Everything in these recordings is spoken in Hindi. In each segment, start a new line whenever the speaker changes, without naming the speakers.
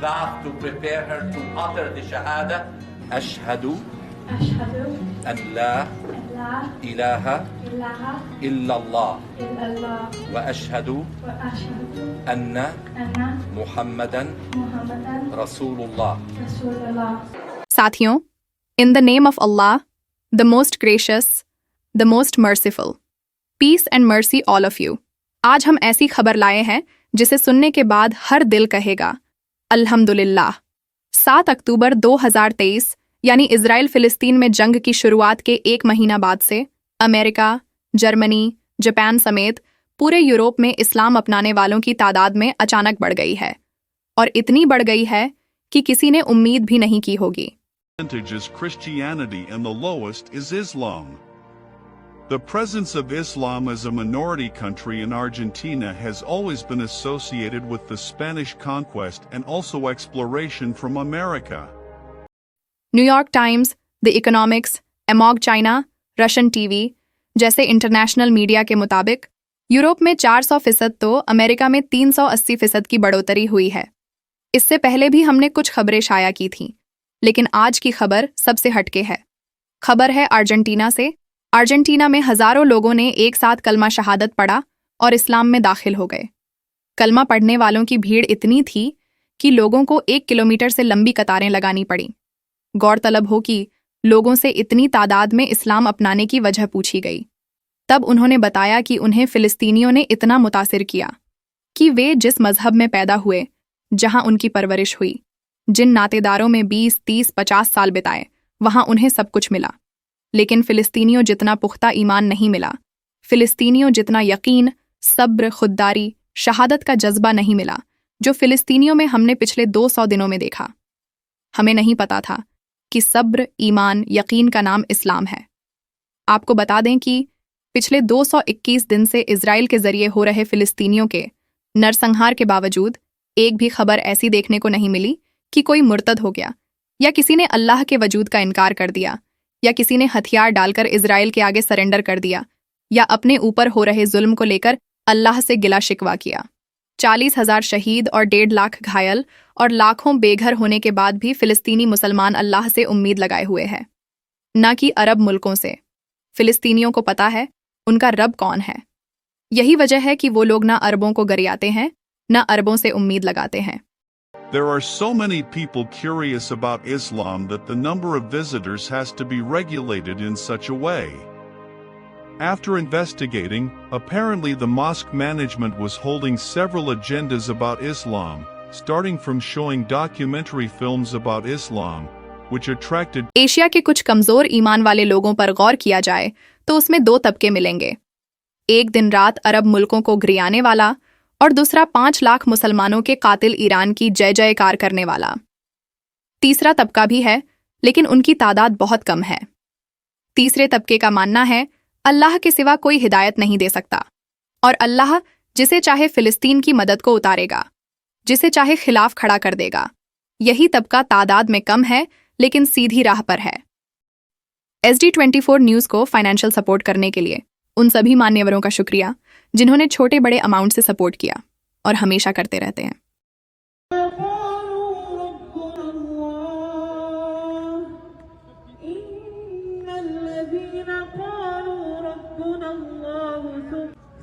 bath to prepare her to utter the shahada. Ashhadu an la ilaha illallah wa ashhadu anna Muhammadan Rasulullah.
साथियों, in the name of Allah, the most gracious, the most merciful. Peace and mercy all of you. आज हम ऐसी खबर लाए हैं जिसे सुनने के बाद हर दिल कहेगा अल्हम्दुलिल्लाह। 7 अक्टूबर 2023 यानी इजराइल फिलिस्तीन में जंग की शुरुआत के 1 महीना बाद से अमेरिका, जर्मनी, जापान समेत पूरे यूरोप में इस्लाम अपनाने वालों की तादाद में अचानक बढ़ गई है, और इतनी बढ़ गई है कि किसी ने उम्मीद भी नहीं की होगी।
Is Christianity and the lowest is Islam. The presence of Islam as a minority country in Argentina has always been associated with the Spanish conquest and also exploration from America.
New York Times, The Economics, Amog China, Russian TV जैसे इंटरनेशनल मीडिया के मुताबिक यूरोप में 400% तो अमेरिका में 380% की बढ़ोतरी हुई है। इससे पहले भी हमने कुछ खबरें शाया की थीं, लेकिन आज की खबर सबसे हटके है। खबर है अर्जेंटीना से। अर्जेंटीना में हजारों लोगों ने एक साथ कलमा शहादत पढ़ा और इस्लाम में दाखिल हो गए। कलमा पढ़ने वालों की भीड़ इतनी थी कि लोगों को 1 किलोमीटर से लंबी कतारें लगानी पड़ी। गौरतलब हो कि लोगों से इतनी तादाद में इस्लाम अपनाने की वजह पूछी गई। तब उन्होंने बताया कि उन्हें फिलिस्तीनियों ने इतना मुतासिर किया कि वे जिस मजहब में पैदा हुए, जहां उनकी परवरिश हुई, जिन नातेदारों में 20, 30, 50 साल बिताए, वहां उन्हें सब कुछ मिला। लेकिन फिलिस्तीनियों जितना पुख्ता ईमान नहीं मिला, फिलिस्तीनियों जितना यकीन, सब्र, खुददारी, शहादत का जज्बा नहीं मिला जो फिलिस्तीनियों में हमने पिछले 200 दिनों में देखा। हमें नहीं पता था कि सब्र, ईमान, यकीन का नाम इस्लाम है। आपको बता दें कि पिछले 221 दिन से इजराइल के जरिए हो रहे फिलिस्तीनियों के नरसंहार के बावजूद एक भी खबर ऐसी देखने को नहीं मिली कि कोई मुर्तद हो गया, या किसी ने अल्लाह के वजूद का इनकार कर दिया, या किसी ने हथियार डालकर इजराइल के आगे सरेंडर कर दिया, या अपने ऊपर हो रहे जुल्म को लेकर अल्लाह से गिला शिकवा किया। 40,000 शहीद और 1.5 लाख घायल और लाखों बेघर होने के बाद भी फिलिस्तीनी मुसलमान अल्लाह से उम्मीद लगाए हुए हैं, न कि अरब मुल्कों से। फिलिस्तीनियों को पता है उनका रब कौन है। यही वजह है कि वो लोग ना अरबों को गरियाते हैं, न अरबों से उम्मीद लगाते हैं।
There are so many people curious about Islam that the number of visitors has to be regulated in such a way. After investigating, apparently the mosque management was holding several agendas about Islam, starting from showing documentary films about Islam, which attracted
Asia के कुछ कमजोर ईमान वाले लोगों पर गौर किया जाए तो उसमें 2 तबके मिलेंगे। एक दिन रात अरब मुल्कों को घिरियाने वाला और दूसरा 5 लाख मुसलमानों के कातिल ईरान की जय जयकार करने वाला। तीसरा तबका भी है, लेकिन उनकी तादाद बहुत कम है। तीसरे तबके का मानना है अल्लाह के सिवा कोई हिदायत नहीं दे सकता, और अल्लाह जिसे चाहे फिलिस्तीन की मदद को उतारेगा, जिसे चाहे खिलाफ खड़ा कर देगा। यही तबका तादाद में कम है, लेकिन सीधी राह पर है। SD24 न्यूज़ को फाइनेंशियल सपोर्ट करने के लिए उन सभी मान्यवरों का शुक्रिया जिन्होंने छोटे बड़े अमाउंट से सपोर्ट किया और हमेशा करते रहते हैं।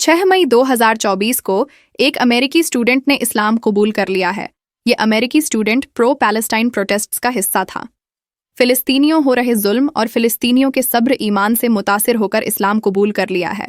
6 मई 2024 को एक अमेरिकी स्टूडेंट ने इस्लाम कबूल कर लिया है। ये अमेरिकी स्टूडेंट प्रो पैलेस्टाइन प्रोटेस्ट्स का हिस्सा था। फिलिस्तीनियों हो रहे जुल्म और फिलिस्तीनियों के सब्र ईमान से मुतासिर होकर इस्लाम कबूल कर लिया है।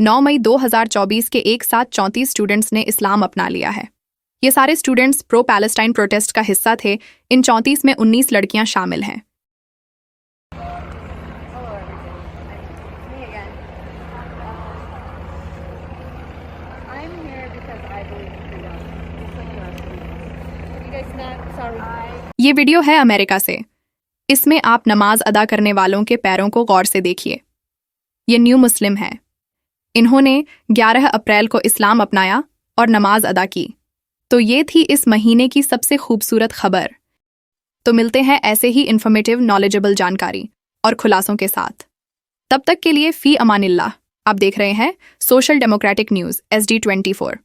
9 मई 2024 के एक साथ 34 स्टूडेंट्स ने इस्लाम अपना लिया है। ये सारे स्टूडेंट्स प्रो पैलेस्टाइन प्रोटेस्ट का हिस्सा थे। इन 34 में 19 लड़कियां शामिल हैं। ये वीडियो है अमेरिका से। इसमें आप नमाज अदा करने वालों के पैरों को गौर से देखिए। ये न्यू मुस्लिम है। इन्होंने 11 अप्रैल को इस्लाम अपनाया और नमाज अदा की। तो ये थी इस महीने की सबसे खूबसूरत खबर। तो मिलते हैं ऐसे ही इन्फॉर्मेटिव नॉलेजेबल जानकारी और खुलासों के साथ। तब तक के लिए फ़ी अमानिल्लाह। आप देख रहे हैं सोशल डेमोक्रेटिक न्यूज़ SD24।